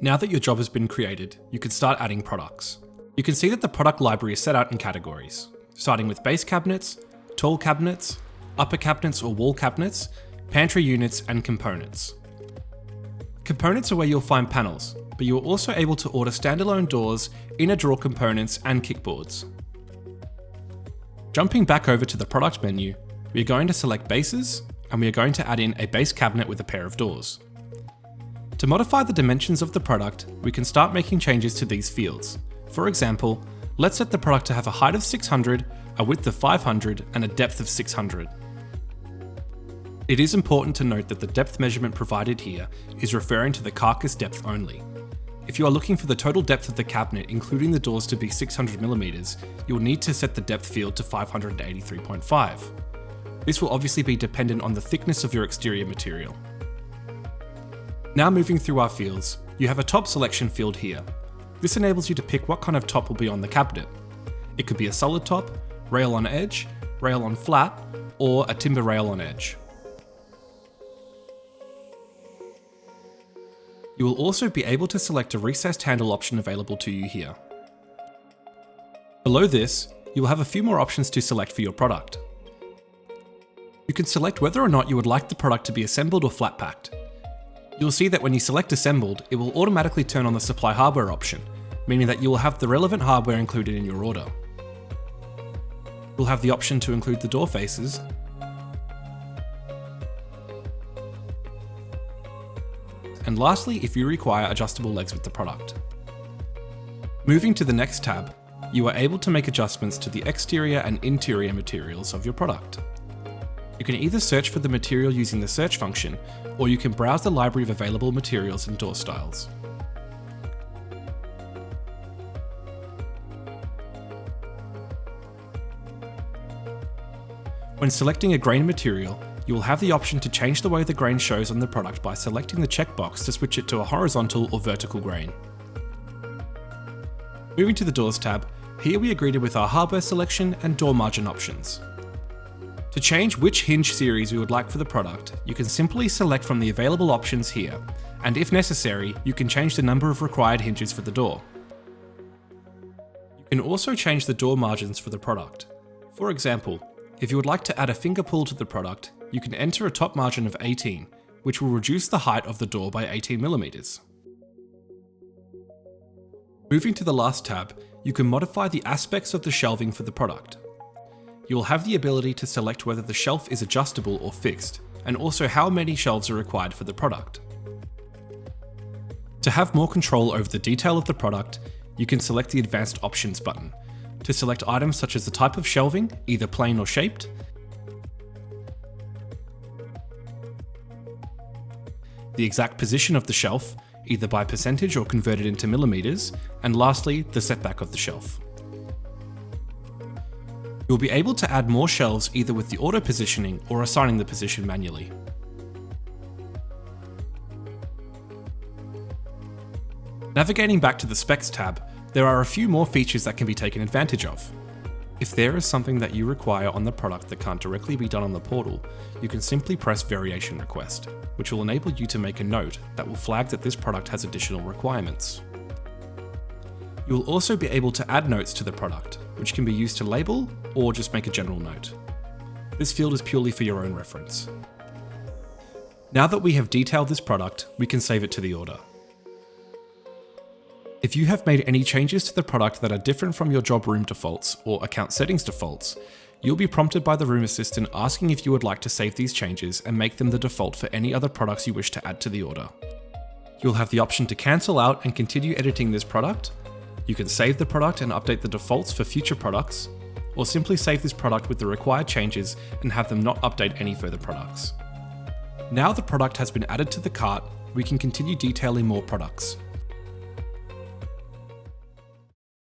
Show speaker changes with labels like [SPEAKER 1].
[SPEAKER 1] Now that your job has been created, you can start adding products. You can see that the product library is set out in categories, starting with base cabinets, tall cabinets, upper cabinets or wall cabinets, pantry units, and components. Components are where you'll find panels, but you are also able to order standalone doors, inner drawer components, and kickboards. Jumping back over to the product menu, we are going to select bases, and we are going to add in a base cabinet with a pair of doors. To modify the dimensions of the product, we can start making changes to these fields. For example, let's set the product to have a height of 600, a width of 500, and a depth of 600. It is important to note that the depth measurement provided here is referring to the carcass depth only. If you are looking for the total depth of the cabinet, including the doors, to be 600mm, you'll need to set the depth field to 583.5. This will obviously be dependent on the thickness of your exterior material. Now moving through our fields, you have a top selection field here. This enables you to pick what kind of top will be on the cabinet. It could be a solid top, rail on edge, rail on flat, or a timber rail on edge. You will also be able to select a recessed handle option available to you here. Below this, you will have a few more options to select for your product. You can select whether or not you would like the product to be assembled or flat packed. You'll see that when you select assembled, it will automatically turn on the supply hardware option, meaning that you will have the relevant hardware included in your order. You'll have the option to include the door faces, and lastly, if you require adjustable legs with the product. Moving to the next tab, you are able to make adjustments to the exterior and interior materials of your product. You can either search for the material using the search function, or you can browse the library of available materials and door styles. When selecting a grain material, you will have the option to change the way the grain shows on the product by selecting the checkbox to switch it to a horizontal or vertical grain. Moving to the Doors tab, here we are greeted with our hardware selection and door margin options. To change which hinge series we would like for the product, you can simply select from the available options here, and if necessary, you can change the number of required hinges for the door. You can also change the door margins for the product. For example, if you would like to add a finger pull to the product, you can enter a top margin of 18, which will reduce the height of the door by 18mm. Moving to the last tab, you can modify the aspects of the shelving for the product. You will have the ability to select whether the shelf is adjustable or fixed, and also how many shelves are required for the product. To have more control over the detail of the product, you can select the Advanced Options button to select items such as the type of shelving, either plain or shaped, the exact position of the shelf, either by percentage or converted into millimeters, and lastly, the setback of the shelf. You'll be able to add more shelves either with the auto positioning or assigning the position manually. Navigating back to the Specs tab, there are a few more features that can be taken advantage of. If there is something that you require on the product that can't directly be done on the portal, you can simply press Variation Request, which will enable you to make a note that will flag that this product has additional requirements. You will also be able to add notes to the product, which can be used to label or just make a general note. This field is purely for your own reference. Now that we have detailed this product, we can save it to the order. If you have made any changes to the product that are different from your job room defaults or account settings defaults, you'll be prompted by the room assistant asking if you would like to save these changes and make them the default for any other products you wish to add to the order. You'll have the option to cancel out and continue editing this product. You can save the product and update the defaults for future products, or simply save this product with the required changes and have them not update any further products. Now the product has been added to the cart, we can continue detailing more products.